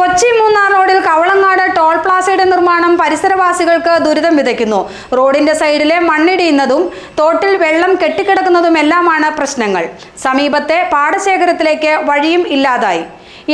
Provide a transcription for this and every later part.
കൊച്ചി മൂന്നാർ റോഡിൽ കവളങ്ങാട് ടോൾ പ്ലാസയുടെ നിർമ്മാണം പരിസരവാസികൾക്ക് ദുരിതം വിതയ്ക്കുന്നു. റോഡിന്റെ സൈഡിലെ മണ്ണിടിയുന്നതും തോട്ടിൽ വെള്ളം കെട്ടിക്കിടക്കുന്നതുമെല്ലാമാണ് പ്രശ്നങ്ങൾ. സമീപത്തെ പാടശേഖരത്തിലേക്ക് വഴിയും ഇല്ലാതായി.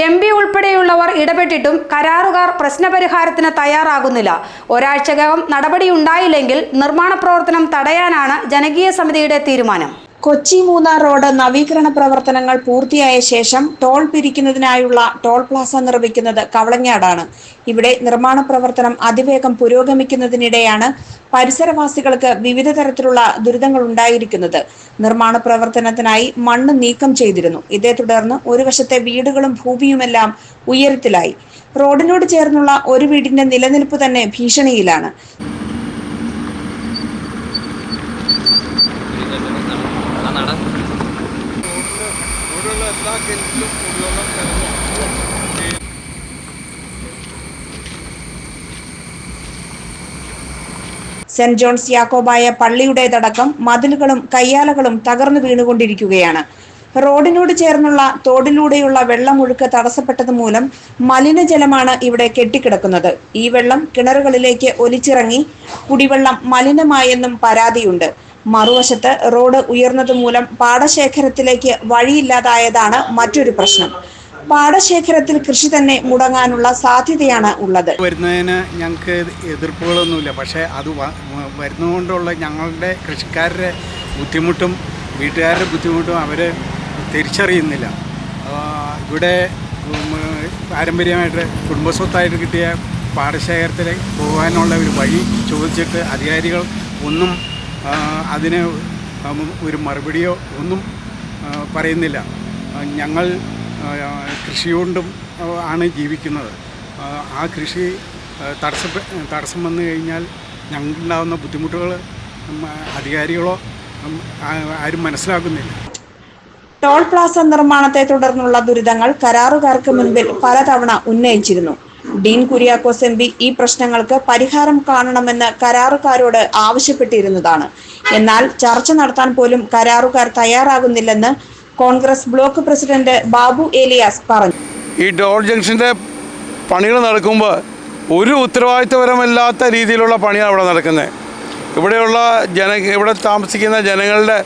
MP ഉൾപ്പെടെയുള്ളവർ ഇടപെട്ടിട്ടും കരാറുകാർ പ്രശ്നപരിഹാരത്തിന് തയ്യാറാകുന്നില്ല. ഒരാഴ്ചക്കകം നടപടിയുണ്ടായില്ലെങ്കിൽ നിർമ്മാണ പ്രവർത്തനം തടയാനാണ് ജനകീയ സമിതിയുടെ തീരുമാനം. കൊച്ചി മൂന്നാർ റോഡ് നവീകരണ പ്രവർത്തനങ്ങൾ പൂർത്തിയായ ശേഷം ടോൾ പിരിക്കുന്നതിനായുള്ള ടോൾ പ്ലാസ നിർമ്മിക്കുന്നത് കവളങ്ങാടാണ്. ഇവിടെ നിർമ്മാണ പ്രവർത്തനം അതിവേഗം പുരോഗമിക്കുന്നതിനിടെയാണ് പരിസരവാസികൾക്ക് വിവിധ തരത്തിലുള്ള ദുരിതങ്ങൾ ഉണ്ടായിരിക്കുന്നത്. നിർമ്മാണ പ്രവർത്തനത്തിനായി മണ്ണ് നീക്കം ചെയ്തിരുന്നു. ഇതേ തുടർന്ന് ഒരു വശത്തെ വീടുകളും ഭൂമിയുമെല്ലാം ഉയരത്തിലായി. റോഡിനോട് ചേർന്നുള്ള ഒരു വീടിന്റെ നിലനിൽപ്പ് തന്നെ ഭീഷണിയിലാണ്. സെന്റ് ജോൺസ് യാക്കോബായ പള്ളിയുടേതടക്കം മതിലുകളും കയ്യാലകളും തകർന്നു വീണുകൊണ്ടിരിക്കുകയാണ്. റോഡിനോട് ചേർന്നുള്ള തോടിലൂടെയുള്ള വെള്ളമൊഴുക്ക് തടസ്സപ്പെട്ടത് മൂലം മലിനജലമാണ് ഇവിടെ കെട്ടിക്കിടക്കുന്നത്. ഈ വെള്ളം കിണറുകളിലേക്ക് ഒലിച്ചിറങ്ങി കുടിവെള്ളം മലിനമായെന്നും പരാതിയുണ്ട്. മറുവശത്ത് റോഡ് ഉയർന്നത് മൂലം പാടശേഖരത്തിലേക്ക് വഴിയില്ലാതായതാണ് മറ്റൊരു പ്രശ്നം. പാടശേഖരത്തിൽ കൃഷി തന്നെ മുടങ്ങാനുള്ള സാധ്യതയാണ് ഉള്ളത്. വരുന്നതിന് ഞങ്ങൾക്ക് എതിർപ്പുകളൊന്നുമില്ല. പക്ഷേ അത് വരുന്നതുകൊണ്ടുള്ള ഞങ്ങളുടെ കൃഷിക്കാരുടെ ബുദ്ധിമുട്ടും വീട്ടുകാരുടെ ബുദ്ധിമുട്ടും അവർ തിരിച്ചറിയുന്നില്ല. ഇവിടെ പാരമ്പര്യമായിട്ട് കുടുംബസ്വത്തായിട്ട് കിട്ടിയ പാടശേഖരത്തിലേക്ക് പോകാനുള്ള ഒരു വഴി ചോദിച്ചിട്ട് അധികാരികൾ ഒന്നും അതിന് ഒരു മറുപടിയോ ഒന്നും പറയുന്നില്ല. ഞങ്ങൾ കൃഷി കൊണ്ടും ആണ് ജീവിക്കുന്നത്. ആ കൃഷി തടസ്സം വന്നു കഴിഞ്ഞാൽ ഞങ്ങൾക്കുണ്ടാകുന്ന ബുദ്ധിമുട്ടുകൾ അധികാരികളോ ആരും മനസ്സിലാക്കുന്നില്ല. ടോൾ പ്ലാസ നിർമ്മാണത്തെ തുടർന്നുള്ള ദുരിതങ്ങൾ കരാറുകാർക്ക് മുൻപിൽ പലതവണ ഉന്നയിച്ചിരുന്നു. ഡീൻ കുര്യാക്കോസ് MP ഈ പ്രശ്നങ്ങൾക്ക് പരിഹാരം കാണണമെന്ന് കരാറുകാരോട് ആവശ്യപ്പെട്ടിരുന്നതാണ്. എന്നാൽ ചർച്ച നടത്താൻ പോലും കരാറുകാർ തയ്യാറാകുന്നില്ലെന്ന് കോൺഗ്രസ് ബ്ലോക്ക് പ്രസിഡന്റ് ബാബു ഏലിയാസ് പറഞ്ഞു. ഈ ടോൾ ജംഗ്ഷന്റെ പണികൾ നടക്കുമ്പോൾ ഒരു ഉത്തരവാദിത്വപരമല്ലാത്ത രീതിയിലുള്ള പണിയാണ് അവിടെ നടക്കുന്നത്. ഇവിടെ താമസിക്കുന്ന ജനങ്ങളുടെ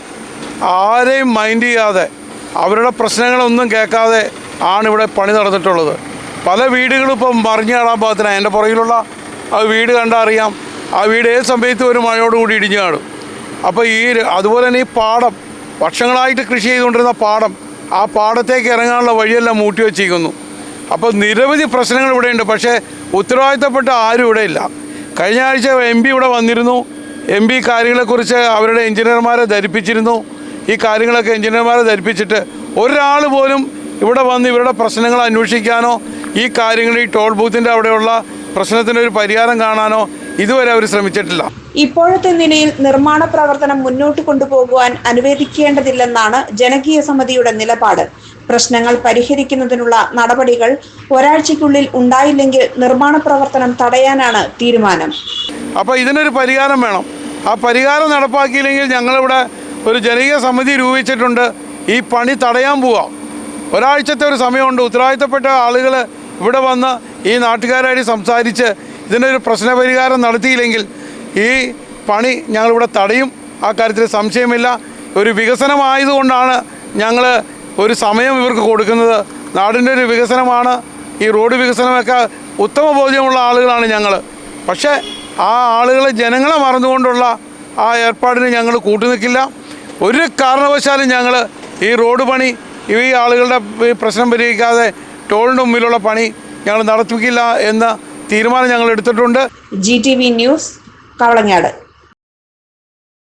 ആരെയും മൈൻഡ് ചെയ്യാതെ അവരുടെ പ്രശ്നങ്ങളൊന്നും കേൾക്കാതെ ആണ് ഇവിടെ പണി നടന്നിട്ടുള്ളത്. പല വീടുകളും ഇപ്പം മറിഞ്ഞു കാണാൻ പാകത്തിനാണ്. എൻ്റെ പുറകിലുള്ള ആ വീട് കണ്ടാൽ അറിയാം. ആ വീട് ഏത് സമയത്തും ഒരു മഴയോടുകൂടി ഇടിഞ്ഞു കാണും. അപ്പോൾ അതുപോലെ തന്നെ ഈ പാടം, വർഷങ്ങളായിട്ട് കൃഷി ചെയ്തുകൊണ്ടിരുന്ന പാടം, ആ പാടത്തേക്ക് ഇറങ്ങാനുള്ള വഴിയെല്ലാം മൂട്ടി വച്ചിരിക്കുന്നു. അപ്പോൾ നിരവധി പ്രശ്നങ്ങൾ ഇവിടെയുണ്ട്. പക്ഷേ ഉത്തരവാദിത്തപ്പെട്ട ആരും ഇവിടെ ഇല്ല. കഴിഞ്ഞ ആഴ്ച MP ഇവിടെ വന്നിരുന്നു. MP കാര്യങ്ങളെക്കുറിച്ച് അവരുടെ എഞ്ചിനീയർമാരെ ധരിപ്പിച്ചിരുന്നു. ഈ കാര്യങ്ങളൊക്കെ എഞ്ചിനീയർമാരെ ധരിപ്പിച്ചിട്ട് ഒരാൾ പോലും ഇവിടെ വന്ന് ഇവരുടെ പ്രശ്നങ്ങൾ അന്വേഷിക്കാനോ ഈ കാര്യങ്ങൾ ഈ ടോൾ ബൂത്തിൻ്റെ അവിടെയുള്ള പ്രശ്നത്തിനൊരു പരിഹാരം കാണാനോ ഇതുവരെ അവർ ശ്രമിച്ചിട്ടില്ല. ഇപ്പോഴത്തെ നിലയിൽ നിർമ്മാണ പ്രവർത്തനം മുന്നോട്ട് കൊണ്ടുപോകുവാൻ അനുവദിക്കേണ്ടതില്ലെന്നാണ് ജനകീയ സമിതിയുടെ നിലപാട്. പ്രശ്നങ്ങൾ പരിഹരിക്കുന്നതിനുള്ള നടപടികൾ ഒരാഴ്ചയ്ക്കുള്ളിൽ ഉണ്ടായില്ലെങ്കിൽ നിർമ്മാണ പ്രവർത്തനം തടയാനാണ് തീരുമാനം. അപ്പോൾ ഇതിനൊരു പരിഹാരം വേണം. ആ പരിഹാരം നടപ്പാക്കിയില്ലെങ്കിൽ ഞങ്ങളിവിടെ ഒരു ജനകീയ സമിതി രൂപീകരിച്ചിട്ടുണ്ട്. ഈ പണി തടയാൻ പോവാം. ഒരാഴ്ചത്തെ ഒരു സമയമുണ്ട്. ഉത്തരവാദിത്തപ്പെട്ട ആളുകൾ ഇവിടെ വന്ന് ഈ നാട്ടുകാരായിട്ട് സംസാരിച്ച് ഇതിനൊരു പ്രശ്നപരിഹാരം നടത്തിയില്ലെങ്കിൽ ഈ പണി ഞങ്ങളിവിടെ തടയും. ആ കാര്യത്തിൽ സംശയമില്ല. ഒരു വികസനമായതുകൊണ്ടാണ് ഞങ്ങൾ ഒരു സമയം ഇവർക്ക് കൊടുക്കുന്നത്. നാടിൻ്റെ ഒരു വികസനമാണ്, ഈ റോഡ് വികസനമൊക്കെ ഉത്തമ ബോധ്യമുള്ള ആളുകളാണ് ഞങ്ങൾ. പക്ഷേ ആ ആളുകളെ ജനങ്ങളെ മറന്നുകൊണ്ടുള്ള ആ ഏർപ്പാടിന് ഞങ്ങൾ കൂട്ടുനിൽക്കില്ല. ഒരു കാരണവശാലും ഞങ്ങൾ ഈ റോഡ് പണി ഈ ആളുകളുടെ പ്രശ്നം പരിഹരിക്കാതെ ടോളിൻ്റെ മുമ്പിലുള്ള പണി ഞങ്ങൾ നടത്തിക്കില്ല എന്ന തീരുമാനം ഞങ്ങൾ എടുത്തിട്ടുണ്ട്. GTV news, Kavalangad.